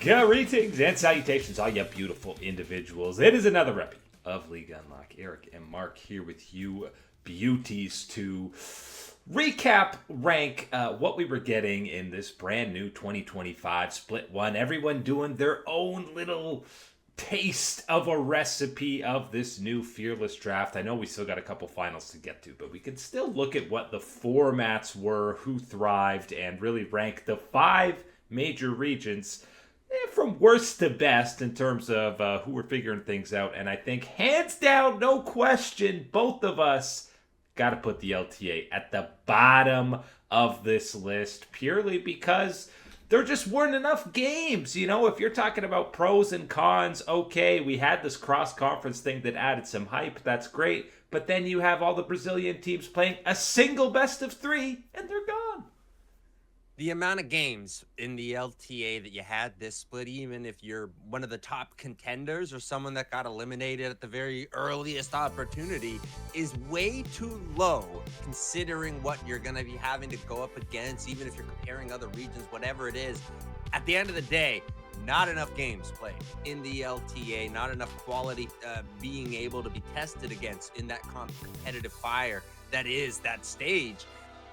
Greetings and salutations, all you beautiful individuals. It is another epi of League Unlock. Eric and Mark here with you beauties to recap, rank what we were getting in this brand new 2025 Split 1. Everyone doing their own little taste of a recipe of this new Fearless draft. I know we still got a couple finals to get to, but we can still look at what the formats were, who thrived, and really rank the 5 major regions from worst to best in terms of who we're figuring things out. And I think hands down, no question, both of us got to put the LTA at the bottom of this list purely because there just weren't enough games. You know, if you're talking about pros and cons, okay, we had this cross-conference thing that added some hype. That's great. But then you have all the Brazilian teams playing a single best of 3, and they're gone. The amount of games in the LTA that you had this split, even if you're one of the top contenders or someone that got eliminated at the very earliest opportunity, is way too low considering what you're going to be having to go up against, even if you're comparing other regions, whatever it is. At the end of the day, not enough games played in the LTA, not enough quality being able to be tested against in that competitive fire that is that stage.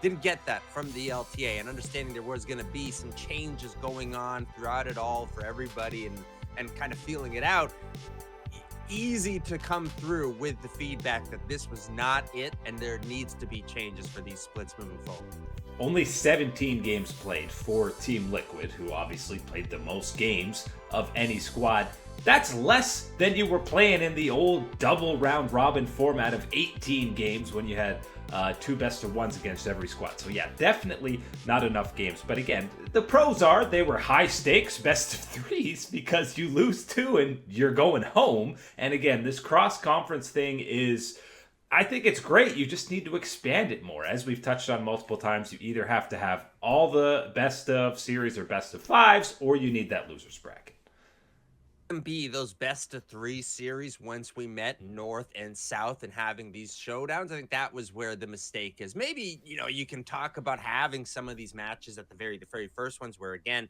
Didn't get that from the LTA, and understanding there was going to be some changes going on throughout it all for everybody and kind of feeling it out. Easy to come through with the feedback that this was not it and there needs to be changes for these splits moving forward. Only 17 games played for Team Liquid, who obviously played the most games of any squad. That's less than you were playing in the old double round robin format of 18 games when you had 2 best of 1s against every squad. So yeah, definitely not enough games. But again, the pros are they were high stakes best of 3s because you lose 2 and you're going home. And again, this cross conference thing is, I think it's great. You just need to expand it more. As we've touched on multiple times, you either have to have all the best of series or best of 5s, or you need that losers bracket. Be those best of 3 series once we met North and South and having these showdowns. I think that was where the mistake is. Maybe, you know, you can talk about having some of these matches at the very first ones where, again,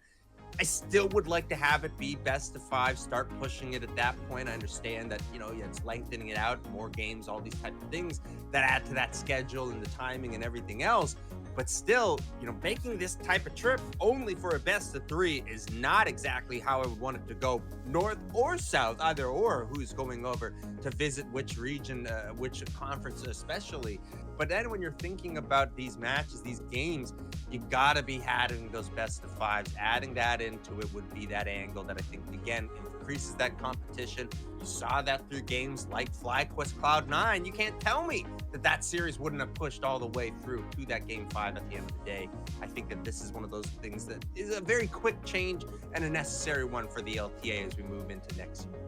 I still would like to have it be best of 5, start pushing it at that point. I understand that, you know, it's lengthening it out, more games, all these type of things that add to that schedule and the timing and everything else. But still, you know, making this type of trip only for a best of 3 is not exactly how I would want it to go, North or South, either or, who's going over to visit which region, which conference especially. But then when you're thinking about these matches, these games, you got to be adding those best of 5s. Adding that into it would be that angle that I think, again, increases that competition. You saw that through games like FlyQuest Cloud9. You can't tell me that series wouldn't have pushed all the way through to that game 5 at the end of the day. I think that this is one of those things that is a very quick change and a necessary one for the LTA as we move into next year.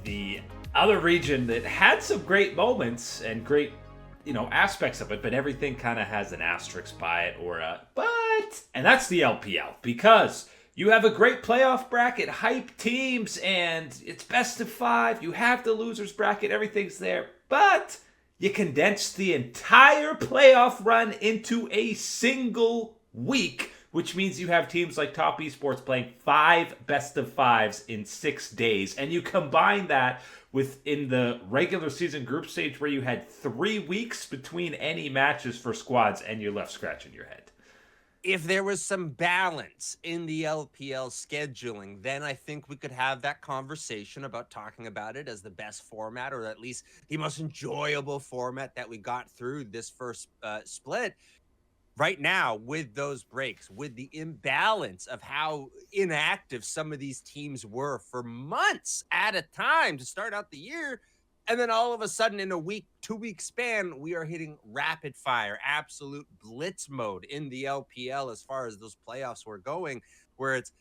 The other region that had some great moments and great, you know, aspects of it, but everything kind of has an asterisk by it or a but, and that's the LPL, because you have a great playoff bracket, hype teams, and it's best of 5. You have the losers bracket, everything's there, but you condensed the entire playoff run into a single week, which means you have teams like Top eSports playing 5 best of 5s in 6 days, and you combine that within the regular season group stage where you had 3 weeks between any matches for squads, and you're left scratching your head. If there was some balance in the LPL scheduling, then I think we could have that conversation about talking about it as the best format, or at least the most enjoyable format that we got through this first split. Right now, with those breaks, with the imbalance of how inactive some of these teams were for months at a time to start out the year, and then all of a sudden in a week, 2-week span, we are hitting rapid fire, absolute blitz mode in the LPL as far as those playoffs were going, where it's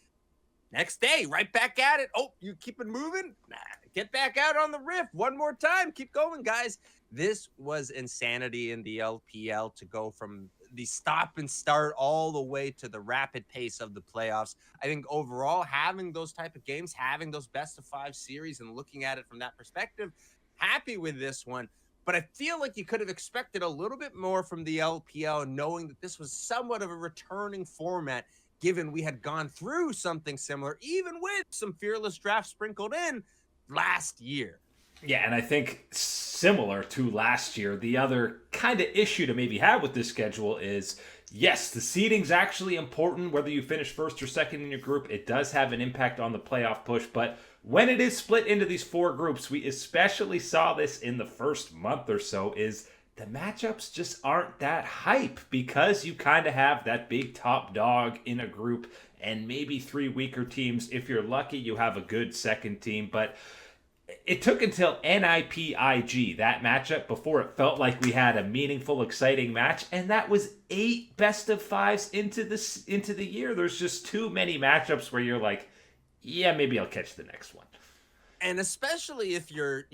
next day, right back at it. Oh, you keep it moving? Nah, get back out on the rift one more time. Keep going, guys. This was insanity in the LPL to go from the stop and start all the way to the rapid pace of the playoffs. I think overall, having those type of games, having those best of 5 series and looking at it from that perspective, happy with this one. But I feel like you could have expected a little bit more from the LPL, knowing that this was somewhat of a returning format given we had gone through something similar, even with some fearless drafts sprinkled in last year. Yeah, and I think similar to last year, the other kind of issue to maybe have with this schedule is yes, the seeding's actually important, whether you finish first or second in your group. It does have an impact on the playoff push, but when it is split into these four groups, we especially saw this in the first month or so, is the matchups just aren't that hype because you kind of have that big top dog in a group and maybe three weaker teams. If you're lucky, you have a good second team, but it took until NIPIG, that matchup, before it felt like we had a meaningful, exciting match, and that was 8 best of 5s into the year. There's just too many matchups where you're like, yeah, maybe I'll catch the next one. And especially if you're,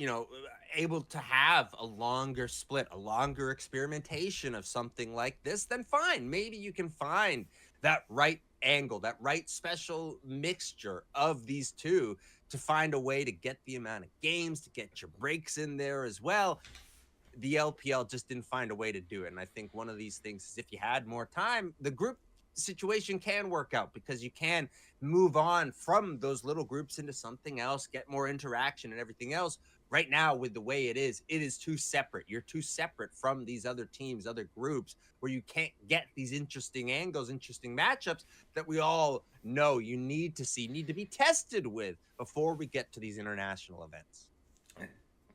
able to have a longer split, a longer experimentation of something like this, then fine. Maybe you can find that right angle, that right special mixture of these two to find a way to get the amount of games, to get your breaks in there as well. The LPL just didn't find a way to do it. And I think one of these things is if you had more time, the group situation can work out because you can move on from those little groups into something else, get more interaction and everything else. Right now, with the way it is too separate. You're too separate from these other teams, other groups, where you can't get these interesting angles, interesting matchups that we all know you need to see, need to be tested with before we get to these international events.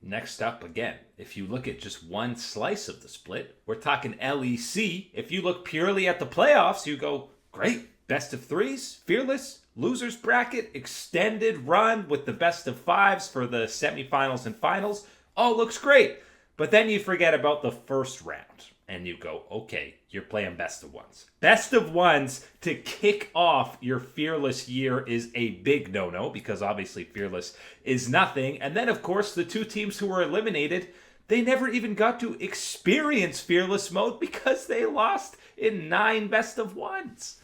Next up, again, if you look at just one slice of the split, we're talking LEC. If you look purely at the playoffs, you go, great, best of 3s, fearless, losers bracket, extended run with the best of 5s for the semifinals and finals. All looks great. But then you forget about the first round and you go, okay, you're playing best of 1s. Best of 1s to kick off your fearless year is a big no-no because obviously fearless is nothing. And then, of course, the two teams who were eliminated, they never even got to experience fearless mode because they lost in 9 best of 1s.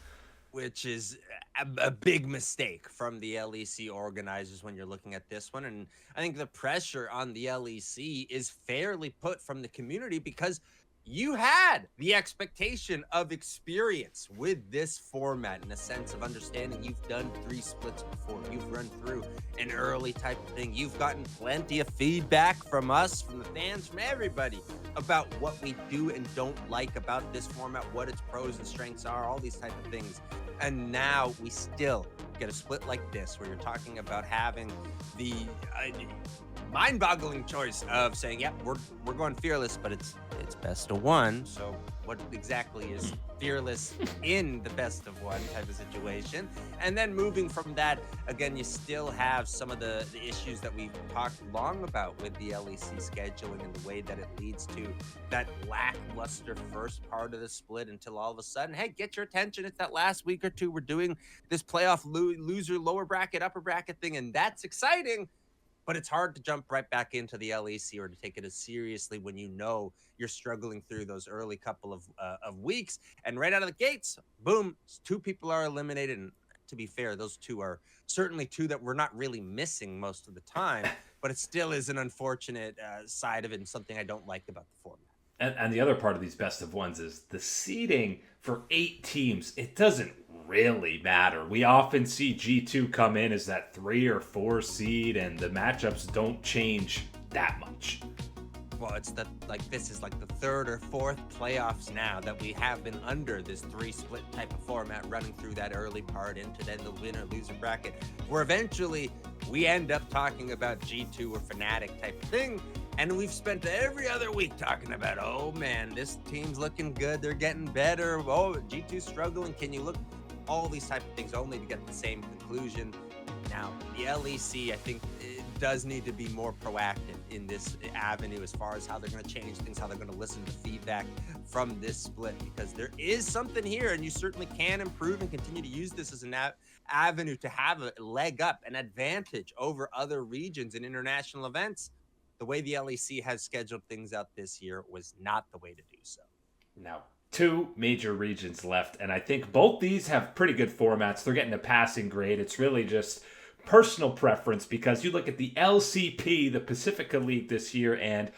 Which is a big mistake from the LEC organizers when you're looking at this one. And I think the pressure on the LEC is fairly put from the community because you had the expectation of experience with this format in a sense of understanding. You've done 3 splits before. You've run through an early type of thing. You've gotten plenty of feedback from us, from the fans, from everybody about what we do and don't like about this format, what its pros and strengths are, all these type of things. And now we still get a split like this where you're talking about having the mind-boggling choice of saying, yep, we're going fearless, but it's best of 1. So what exactly is fearless in the best of 1 type of situation? And then moving from that, again, you still have some of the issues that we've talked long about with the LEC scheduling and the way that it leads to that lackluster first part of the split until all of a sudden, hey, get your attention. It's that last week or two. We're doing this playoff loser, lower bracket, upper bracket thing, and that's exciting. But it's hard to jump right back into the LEC or to take it as seriously when you know you're struggling through those early couple of weeks. And right out of the gates, boom, 2 people are eliminated. And to be fair, those 2 are certainly 2 that we're not really missing most of the time. But it still is an unfortunate side of it and something I don't like about the format. And the other part of these best of 1s is the seeding for 8 teams. It doesn't really matter. We often see G2 come in as that 3 or 4 seed and the matchups don't change that much. Well, it's this is like the 3rd or 4th playoffs now that we have been under this 3 split type of format running through that early part into then the winner loser bracket, where eventually we end up talking about G2 or Fnatic type of thing. And we've spent every other week talking about, oh man, this team's looking good. They're getting better. Oh, G2's struggling. Can you look? All these type of things only to get the same conclusion. Now, the LEC, I think, it does need to be more proactive in this avenue as far as how they're going to change things, how they're going to listen to feedback from this split, because there is something here, and you certainly can improve and continue to use this as an avenue to have a leg up, an advantage over other regions in international events. The way the LEC has scheduled things out this year was not the way to do so. No. 2 major regions left, and I think both these have pretty good formats. They're getting a passing grade. It's really just personal preference because you look at the LCP, the Pacifica League this year, and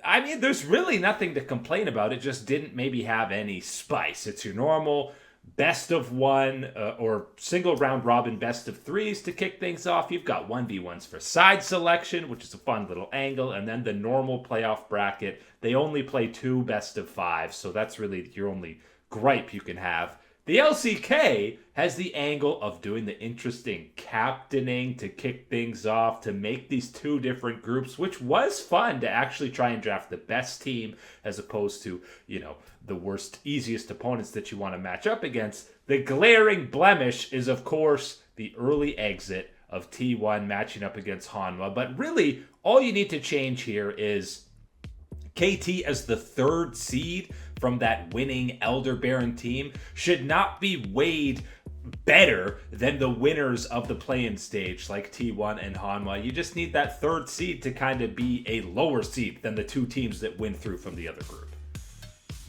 I mean, there's really nothing to complain about. It just didn't maybe have any spice. It's your normal best of one or single round robin best of threes to kick things off. You've got 1v1s for side selection, which is a fun little angle, and then the normal playoff bracket. They only play 2 best of 5, so that's really your only gripe you can have. The LCK has the angle of doing the interesting captaining to kick things off, to make these 2 different groups, which was fun to actually try and draft the best team as opposed to, the worst, easiest opponents that you want to match up against. The glaring blemish is, of course, the early exit of T1 matching up against Hanwha. But really, all you need to change here is KT as the 3rd seed from that winning Elder Baron team should not be weighed better than the winners of the play-in stage like T1 and Hanwha. You just need that 3rd seed to kind of be a lower seed than the 2 teams that win through from the other group.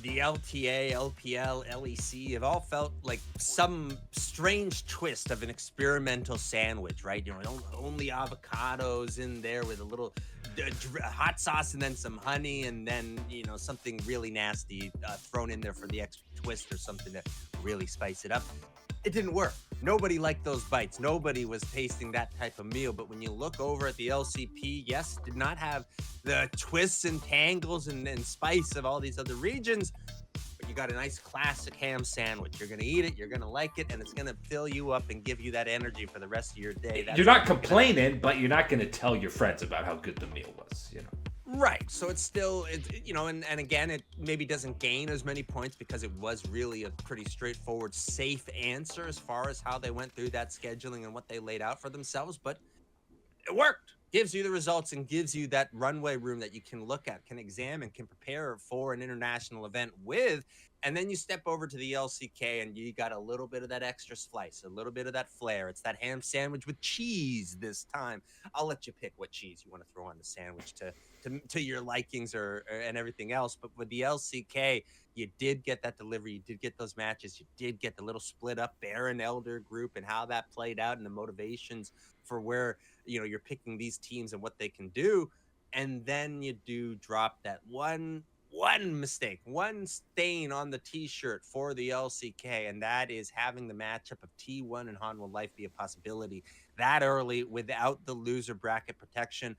The LTA, LPL, LEC have all felt like some strange twist of an experimental sandwich, right? Only avocados in there with a little hot sauce and then some honey and then, something really nasty thrown in there for the extra twist or something to really spice it up. It didn't work. Nobody liked those bites. Nobody was tasting that type of meal. But when you look over at the LCP, yes, did not have the twists and tangles and spice of all these other regions. But you got a nice classic ham sandwich. You're going to eat it, you're going to like it, and it's going to fill you up and give you that energy for the rest of your day. You're not complaining, but you're not going to tell your friends about how good the meal was, Right. So it's still, and again, it maybe doesn't gain as many points because it was really a pretty straightforward, safe answer as far as how they went through that scheduling and what they laid out for themselves. But it worked. Gives you the results and gives you that runway room that you can look at, can examine, can prepare for an international event with. And then you step over to the LCK and you got a little bit of that extra slice, a little bit of that flair. It's that ham sandwich with cheese this time. I'll let you pick what cheese you want to throw on the sandwich to your likings and everything else. But with the LCK, you did get that delivery. You did get those matches. You did get the little split up Baron Elder group and how that played out and the motivations for where, you're picking these teams and what they can do. And then you do drop that one mistake, one stain on the t-shirt for the LCK, and that is having the matchup of T1 and Hanwha Life be a possibility that early without the loser bracket protection.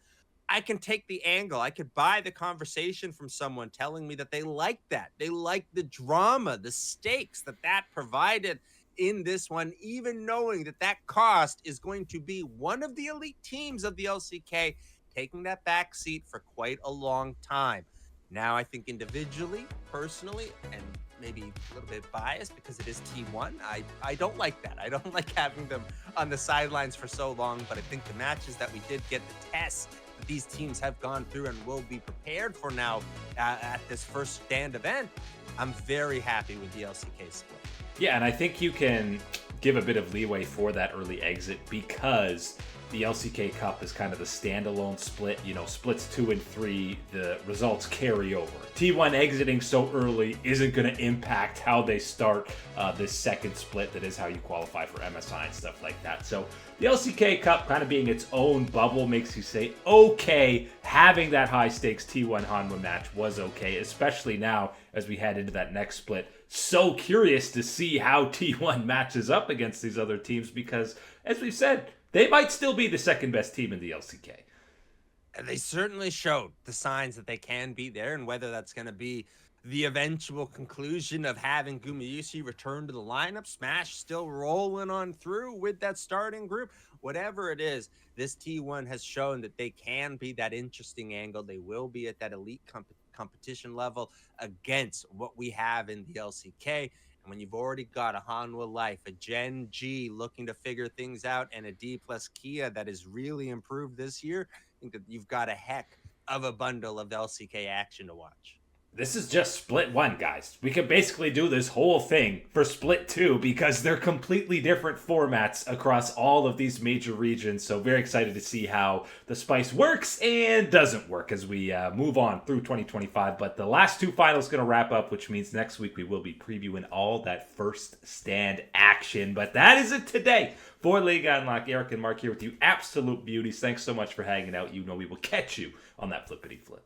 I can take the angle. I could buy the conversation from someone telling me that they like that. They like the drama, the stakes that provided in this one, even knowing that cost is going to be one of the elite teams of the LCK taking that back seat for quite a long time. Now, I think individually, personally, and maybe a little bit biased because it is T1, I don't like that. I don't like having them on the sidelines for so long, but I think the matches that we did get, the tests that these teams have gone through and will be prepared for now at this first stand event, I'm very happy with the LCK split. Yeah, and I think you can give a bit of leeway for that early exit because the LCK Cup is kind of the standalone split. Splits 2 and 3, the results carry over. T1 exiting so early isn't going to impact how they start this second split. That is how you qualify for MSI and stuff like that. So the LCK Cup kind of being its own bubble makes you say, okay, having that high stakes T1 Hanwha match was okay, especially now as we head into that next split. So curious to see how T1 matches up against these other teams because, as we've said, they might still be the second best team in the LCK. And they certainly showed the signs that they can be there, and whether that's going to be the eventual conclusion of having Gumayusi return to the lineup, Smash still rolling on through with that starting group, whatever it is, this T1 has shown that they can be that interesting angle. They will be at that elite competition level against what we have in the LCK. And when you've already got a Hanwha Life, a Gen G looking to figure things out, and a D plus Kia that has really improved this year, I think that you've got a heck of a bundle of LCK action to watch. This is just split 1, guys. We could basically do this whole thing for split 2 because they're completely different formats across all of these major regions. So very excited to see how the spice works and doesn't work as we move on through 2025. But the last 2 finals going to wrap up, which means next week we will be previewing all that first stand action. But that is it today for Liga Unlock. Eric and Mark here with you. Absolute beauties. Thanks so much for hanging out. We will catch you on that flippity flip.